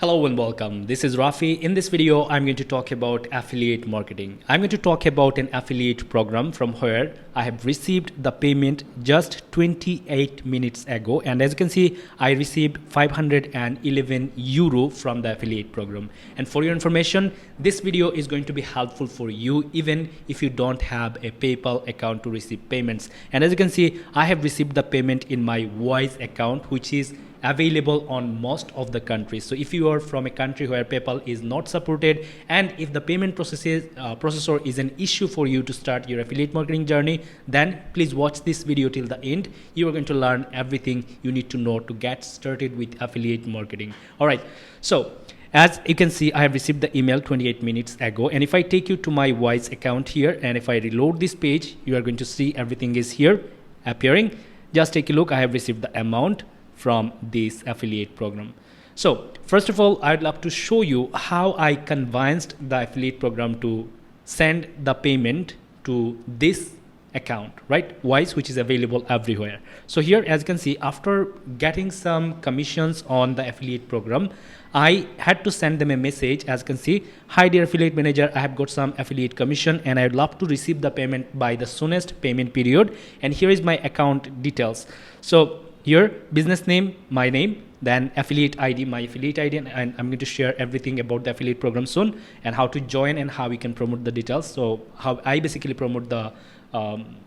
Hello and welcome. This is Rafy. In this video, I'm going to talk about affiliate marketing. I'm going to talk about an affiliate program from where I have received the payment just 28 minutes ago. And as you can see, I received 511 euro from the affiliate program. And for your information, this video is going to be helpful for you even if you don't have a PayPal account to receive payments. And as you can see, I have received the payment in my Wise account, which is available on most of the countries. So if you are from a country where PayPal is not supported, and if the payment processor is an issue for you to start your affiliate marketing journey, then please watch this video till the end. You are going to learn everything you need to know to get started with affiliate marketing. All right, so as you can see, I have received the email 28 minutes ago, and if I take you to my Wise account here, and if I reload this page, you are going to see everything is here appearing. Just take a look. I have received the amount from this affiliate program. So first of all, I'd love to show you how I convinced the affiliate program to send the payment to this account, right? Wise, which is available everywhere. So here, as you can see, after getting some commissions on the affiliate program, I had to send them a message. As you can see, hi dear affiliate manager, I have got some affiliate commission and I'd love to receive the payment by the soonest payment period. And here is my account details. So here, business name, my name, then affiliate ID, my affiliate ID, and I'm going to share everything about the affiliate program soon and how to join and how we can promote the details. So how I basically promote the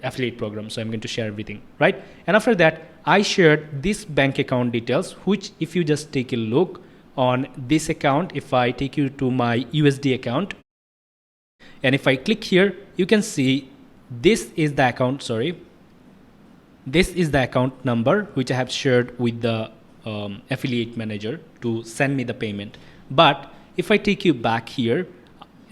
affiliate program. So I'm going to share everything, right? And after that, I shared this bank account details, which if you just take a look on this account, if I take you to my USD account, and if I click here, you can see this is the account, this is the account number which I have shared with the affiliate manager to send me the payment. But if I take you back here,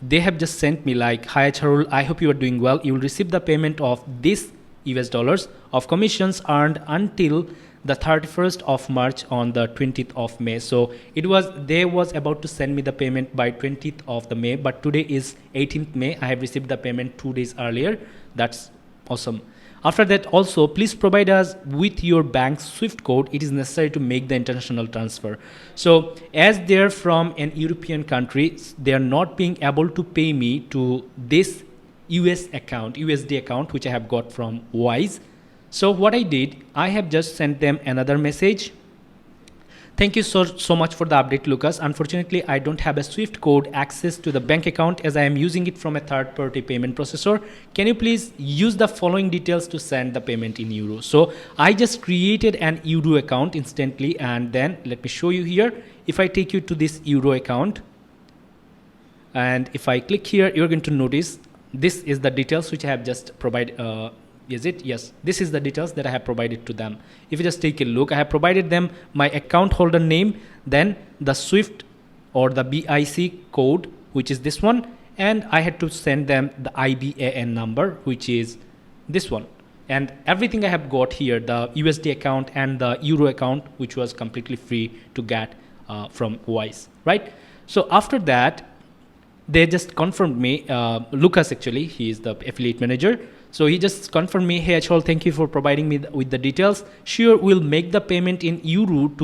they have just sent me like, hi Azharul, I hope you are doing well. You will receive the payment of this US dollars of commissions earned until the 31st of March on the 20th of May. So they was about to send me the payment by 20th of the May, but today is 18th May. I have received the payment 2 days earlier. That's awesome. After that, also, please provide us with your bank SWIFT code. It is necessary to make the international transfer. So as they're from an European country, they are not being able to pay me to this US account, USD account, which I have got from Wise. So what I did, I have just sent them another message. Thank you so much for the update, Lucas. Unfortunately, I don't have a SWIFT code access to the bank account as I am using it from a third-party payment processor. Can you please use the following details to send the payment in euro? So I just created an euro account instantly, and then let me show you here. If I take you to this euro account, and if I click here, you're going to notice this is the details which I have just provided. Is it? Yes, this is the details that I have provided to them. If you just take a look, I have provided them my account holder name, then the SWIFT or the BIC code, which is this one, and I had to send them the IBAN number, which is this one. And everything I have got here, the USD account and the Euro account, which was completely free to get from Wise, right? So after that, they just confirmed me, Lucas actually, he is the affiliate manager. So he just confirmed me, hey Azharul, thank you for providing me with the details. Sure, we'll make the payment in euro to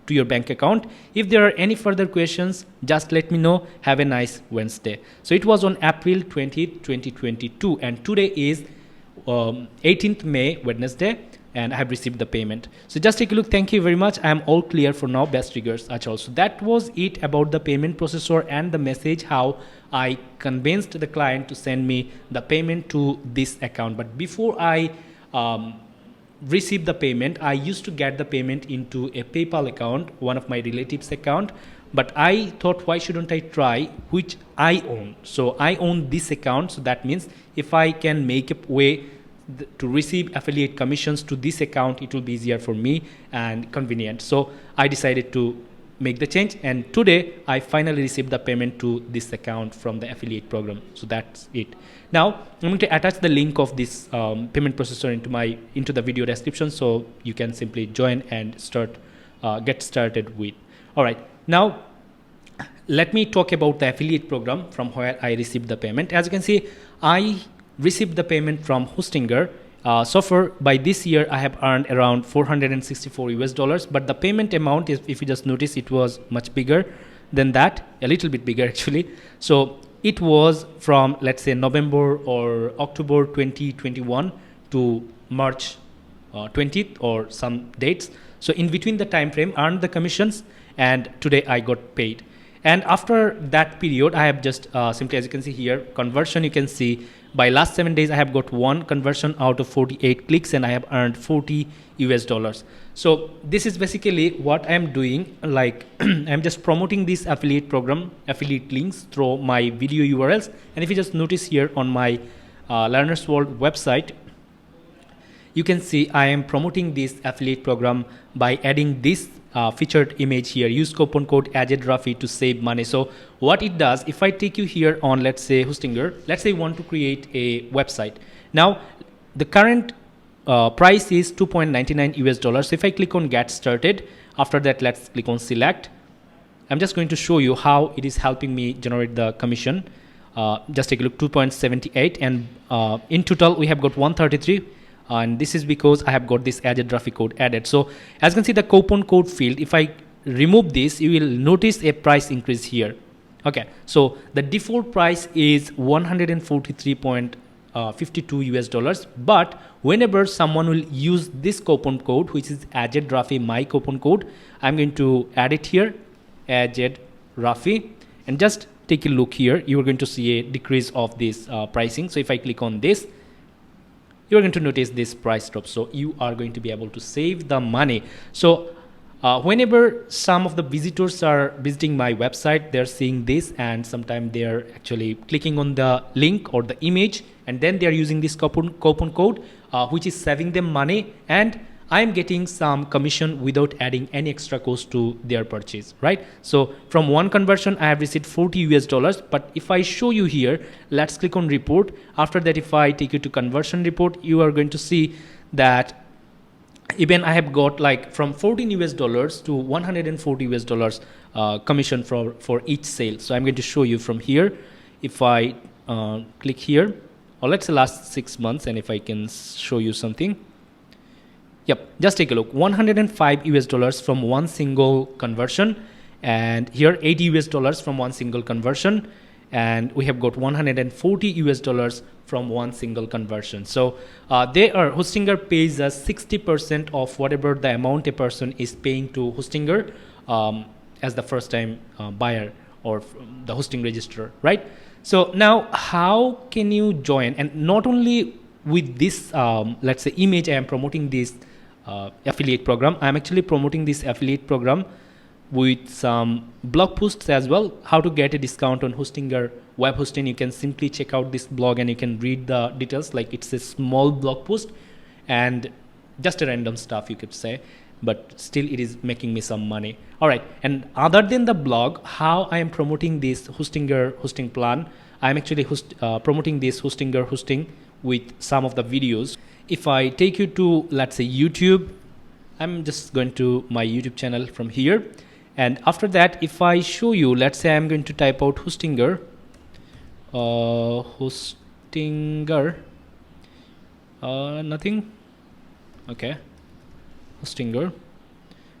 your bank account. If there are any further questions, just let me know. Have a nice Wednesday. So it was on April 20th, 2022, and today is 18th May, Wednesday, and I have received the payment. So just take a look. Thank you very much. I am all clear for now. Best regards, Azharul. So that was it about the payment processor and the message, how I convinced the client to send me the payment to this account. But before I received the payment, I used to get the payment into a PayPal account, one of my relatives' account. But I thought, why shouldn't I try which I own? So I own this account. So that means if I can make a way to receive affiliate commissions to this account, it will be easier for me and convenient. So I decided to make the change, and today I finally received the payment to this account from the affiliate program. So that's it. Now I'm going to attach the link of this payment processor into the video description, so you can simply join and get started with. All right, now let me talk about the affiliate program from where I received the payment. As you can see, I received the payment from Hostinger So far by this year I have earned around 464 US dollars, but the payment amount is, if you just notice, it was much bigger than that, a little bit bigger actually. So it was from, let's say, November or October 2021 to March 20th or some dates. So in between the time frame, earned the commissions, and today I got paid. And after that period, I have just simply, as you can see here, conversion, you can see by last 7 days, I have got one conversion out of 48 clicks, and I have earned 40 US dollars. So this is basically what I am doing. Like I'm just promoting this affiliate program, affiliate links through my video URLs. And if you just notice here on my Learners World website, you can see I am promoting this affiliate program by adding this featured image here. Use coupon code Rafy to save money. So what it does, if I take you here on, let's say, Hostinger, let's say you want to create a website. Now the current price is 2.99 US dollars. So if I click on get started, after that let's click on select. I'm just going to show you how it is helping me generate the commission. Just take a look, 2.78, and in total we have got 133. And this is because I have got this Rafy code added. So as you can see, the coupon code field, if I remove this, you will notice a price increase here. Okay, so the default price is 143.52 US dollars. But whenever someone will use this coupon code, which is Rafy my coupon code, I'm going to add it here, Rafy, and just take a look here. You are going to see a decrease of this pricing. So if I click on this, you're going to notice this price drop. So you are going to be able to save the money. So whenever some of the visitors are visiting my website, they're seeing this, and sometimes they're actually clicking on the link or the image, and then they're using this coupon code, which is saving them money, and I'm getting some commission without adding any extra cost to their purchase, right? So from one conversion, I have received 40 US dollars. But if I show you here, let's click on report. After that, if I take you to conversion report, you are going to see that even I have got like from 14 US dollars to 140 US dollars commission for each sale. So I'm going to show you from here. If I click here, or let's say last 6 months, and if I can show you something. Yep, just take a look, 105 US dollars from one single conversion, and here 80 US dollars from one single conversion, and we have got 140 US dollars from one single conversion. So Hostinger pays us 60% of whatever the amount a person is paying to Hostinger as the first time buyer or the hosting registrar, right? So now how can you join? And not only with this, let's say, image, I am promoting this affiliate program. I'm actually promoting this affiliate program with some blog posts as well. How to get a discount on Hostinger web hosting. You can simply check out this blog and you can read the details. Like, it's a small blog post and just a random stuff, you could say, but still it is making me some money. All right, and other than the blog, how I am promoting this Hostinger hosting plan, I'm actually promoting this Hostinger hosting with some of the videos. If I take you to, let's say, YouTube, I'm just going to my YouTube channel from here. And after that, if I show you, let's say I'm going to type out Hostinger, nothing. Okay, Hostinger.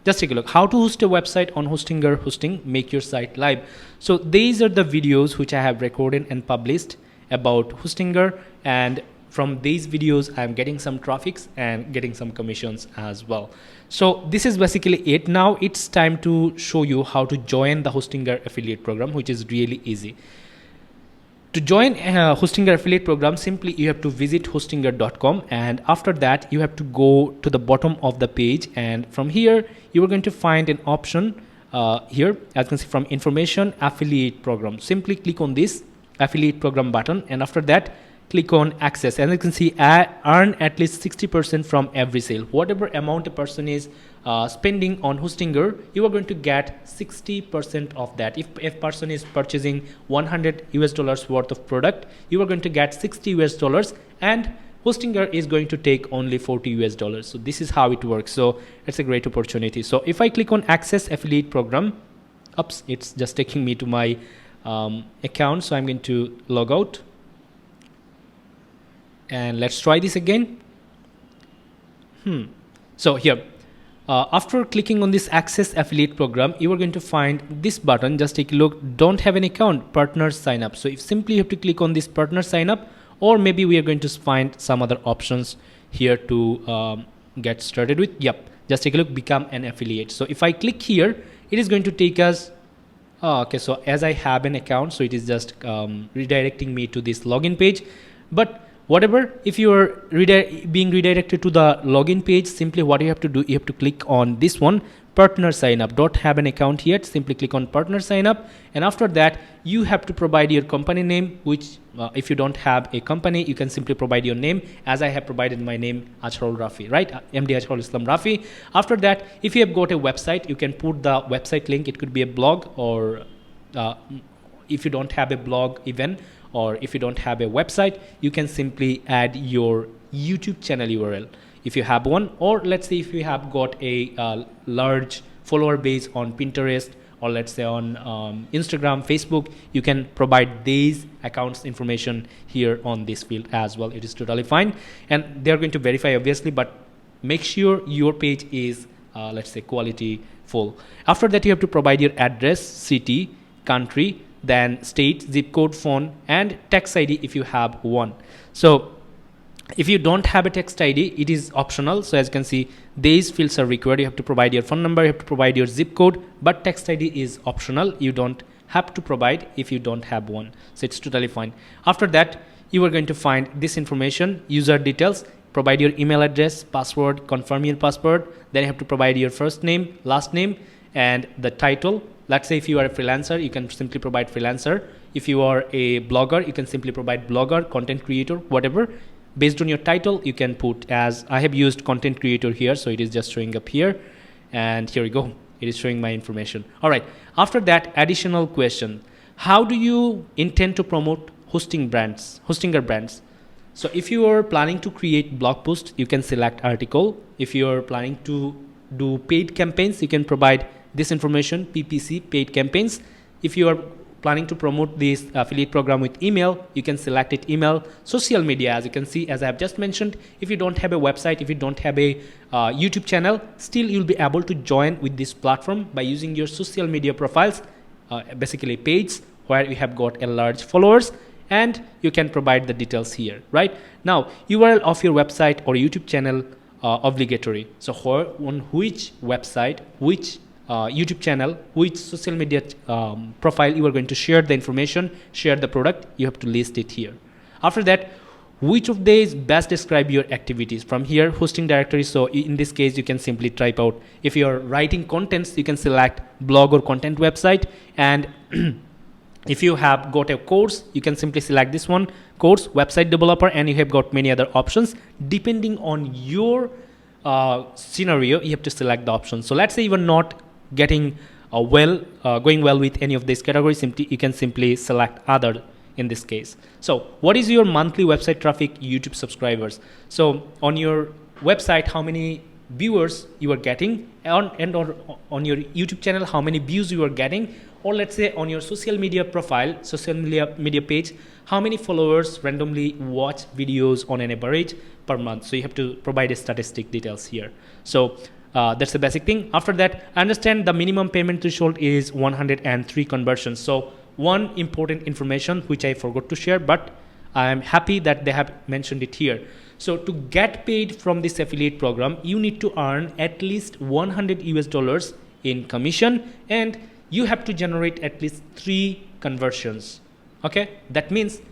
Just take a look. How to host a website on Hostinger hosting, make your site live. So these are the videos which I have recorded and published about Hostinger, and from these videos I'm getting some traffics and getting some commissions as well. So this is basically it. Now it's time to show you how to join the Hostinger affiliate program, which is really easy. To join a Hostinger affiliate program, simply you have to visit hostinger.com, and after that you have to go to the bottom of the page, and from here you are going to find an option here, as you can see, from information, affiliate program. Simply click on this affiliate program button, and after that click on access, and you can see earn at least 60% from every sale. Whatever amount a person is spending on Hostinger, you are going to get 60% of that. If a person is purchasing 100 US dollars worth of product, you are going to get 60 US dollars, and Hostinger is going to take only 40 US dollars. So this is how it works. So it's a great opportunity. So if I click on access affiliate program, oops, it's just taking me to my account. So I'm going to log out. And let's try this again. So here, after clicking on this access affiliate program, you are going to find this button. Just take a look. Don't have an account, partner sign up. So if simply you have to click on this partner sign up, or maybe we are going to find some other options here to get started with. Yep, just take a look, become an affiliate. So if I click here, it is going to take us okay, so as I have an account, so it is just redirecting me to this login page. But whatever, if you are being redirected to the login page, simply what you have to do, you have to click on this one, partner sign up. Don't have an account yet, simply click on partner sign up, and after that you have to provide your company name, which if you don't have a company, you can simply provide your name, as I have provided my name, Azharul Rafy, right? MD Azharul Islam Rafy. After that, if you have got a website, you can put the website link. It could be a blog, or if you don't have a blog even, or if you don't have a website, you can simply add your YouTube channel URL if you have one, or let's say if you have got a large follower base on Pinterest, or let's say on Instagram, Facebook, you can provide these accounts information here on this field as well. It is totally fine, and they're going to verify obviously, but make sure your page is let's say quality full. After that, you have to provide your address, city, country, then state, zip code, phone, and text ID if you have one. So if you don't have a text ID, it is optional. So as you can see, these fields are required. You have to provide your phone number, you have to provide your zip code, but text ID is optional. You don't have to provide if you don't have one. So it's totally fine. After that, you are going to find this information, user details, provide your email address, password, confirm your password. Then you have to provide your first name, last name, and the title. Let's say if you are a freelancer, you can simply provide freelancer. If you are a blogger, you can simply provide blogger, content creator, whatever. Based on your title, you can put, as I have used content creator here, so it is just showing up here, and here we go, it is showing my information. All right, after that, additional question: how do you intend to promote hostinger brands? So if you are planning to create blog post, you can select article. If you are planning to do paid campaigns, you can provide this information, PPC, paid campaigns. If you are planning to promote this affiliate program with email, you can select it, email. Social media, as you can see, as I have just mentioned, if you don't have a website, if you don't have a YouTube channel, still you'll be able to join with this platform by using your social media profiles, basically pages where you have got a large followers, and you can provide the details here. Right now, URL of your website or YouTube channel obligatory. So on which website, which YouTube channel, which social media profile you are going to share the information, share the product, you have to list it here. After that, which of these best describe your activities? From here, hosting directory. So in this case, you can simply type out, if you are writing contents, you can select blog or content website, and if you have got a course, you can simply select this one, course, website developer, and you have got many other options. Depending on your scenario, you have to select the options. So let's say you are not getting going well with any of these categories, you can simply select other in this case. So what is your monthly website traffic, YouTube subscribers? So on your website, how many viewers you are getting, or on your YouTube channel, how many views you are getting, or let's say on your social media profile, social media page, how many followers randomly watch videos on an average per month. So you have to provide a statistic details here. So that's the basic thing. After that, I understand the minimum payment threshold is 103 conversions. So one important information which I forgot to share, but I am happy that they have mentioned it here. So to get paid from this affiliate program, you need to earn at least $100 in commission, and you have to generate at least 3 conversions. Okay, that means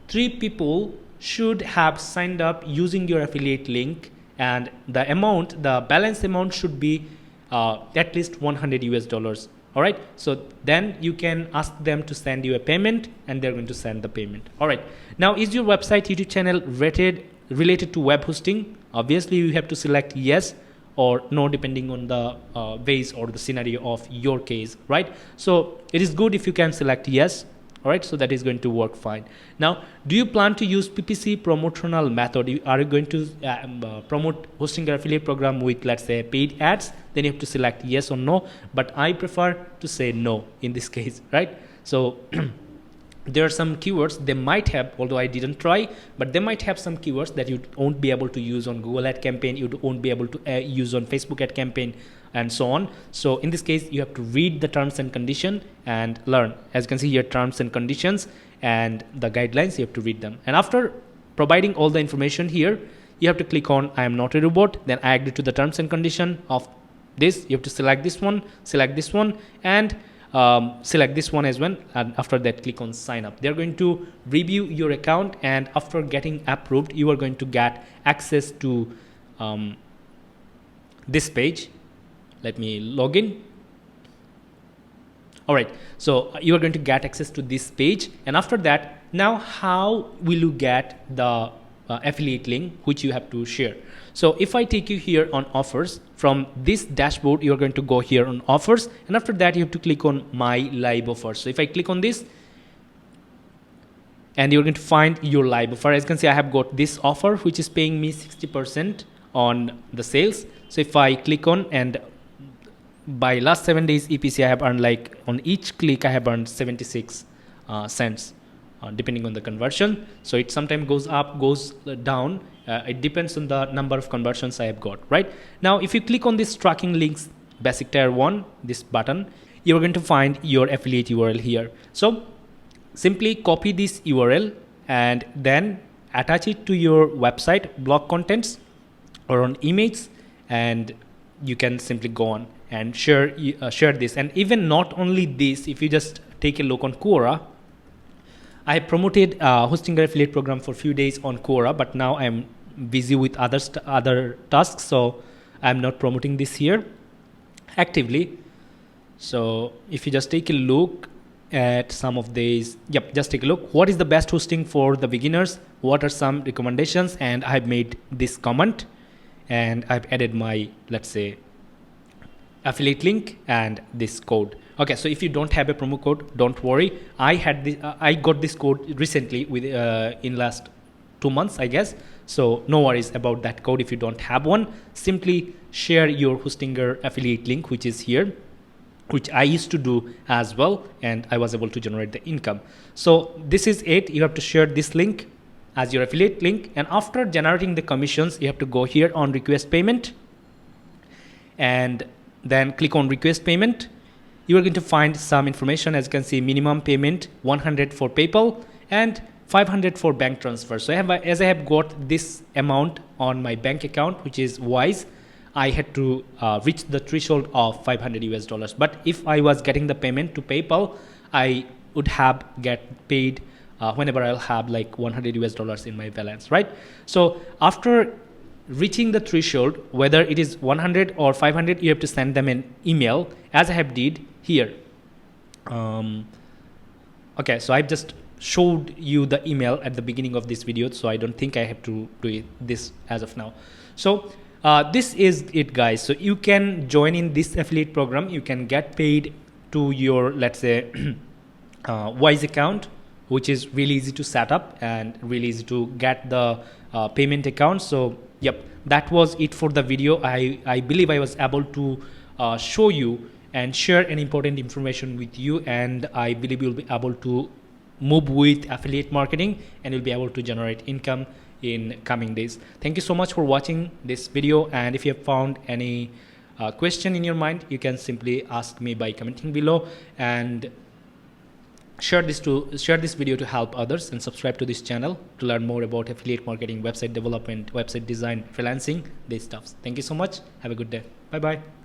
3 people should have signed up using your affiliate link, and the balance amount should be at least $100. All right, so then you can ask them to send you a payment, and they're going to send the payment. All right, now, is your website, YouTube channel related to web hosting? Obviously, you have to select yes or no, depending on the ways or the scenario of your case, right? So it is good if you can select yes. All right, so that is going to work fine. Now, do you plan to use PPC promotional method? Are you going to promote hosting your affiliate program with, let's say, paid ads? Then you have to select yes or no, but I prefer to say no in this case, right? So there are some keywords they might have, although I didn't try, but they might have some keywords that you won't be able to use on Google ad campaign, you won't be able to use on Facebook ad campaign, and so on. So in this case, you have to read the terms and condition and learn. As you can see here, terms and conditions and the guidelines, you have to read them. And after providing all the information here, you have to click on I am not a robot. Then I agree to the terms and condition of this. You have to select this one, and select this one as well, and after that click on sign up. They're going to review your account, and after getting approved, you are going to get access to this page. Let me log in. All right, so you are going to get access to this page, and after that, now how will you get the affiliate link which you have to share? So if I take you here on offers, from this dashboard you are going to go here on offers, and after that you have to click on my live offer. So if I click on this, and you're going to find your live offer. As you can see, I have got this offer which is paying me 60% on the sales. So if I click on, and by last 7 days EPC, I have earned, like on each click I have earned 76 cents. Depending on the conversion, so it sometimes goes up, goes down. It depends on the number of conversions I have got. Right now, if you click on this tracking links basic tier 1, this button, you are going to find your affiliate URL here. So simply copy this URL and then attach it to your website blog contents or on image, and you can simply go on and share this. And even not only this, if you just take a look on Quora, I promoted Hostinger affiliate program for a few days on Quora, but now I'm busy with other tasks, so I'm not promoting this here actively. So if you just take a look at some of these, just take a look. What is the best hosting for the beginners? What are some recommendations? And I've made this comment, and I've added my, let's say, affiliate link and this code. Okay, so if you don't have a promo code, don't worry. I got this code recently with in last 2 months, I guess. So no worries about that code. If you don't have one, simply share your Hostinger affiliate link, which is here, which I used to do as well, and I was able to generate the income. So this is it. You have to share this link as your affiliate link, and after generating the commissions, you have to go here on request payment, and then click on request payment. You are going to find some information. As you can see, minimum payment 100 for PayPal and 500 for bank transfer. So as I have got this amount on my bank account, which is Wise, I had to reach the threshold of $500. But if I was getting the payment to PayPal, I would have get paid whenever I'll have like $100 in my balance, right? So after reaching the threshold, whether it is 100 or 500, you have to send them an email, as I have did here. Okay, so I've just showed you the email at the beginning of this video, so I don't think I have to do this as of now. So this is it, guys. So you can join in this affiliate program. You can get paid to your, let's say, Wise account, which is really easy to set up and really easy to get the payment account. So yep, that was it for the video. I believe I was able to show you and share an important information with you, and I believe you'll be able to move with affiliate marketing and you'll be able to generate income in coming days. Thank you so much for watching this video, and if you have found any question in your mind, you can simply ask me by commenting below, and share this video to help others, and subscribe to this channel to learn more about affiliate marketing, website development, website design, freelancing, these stuffs. Thank you so much. Have a good day. Bye bye.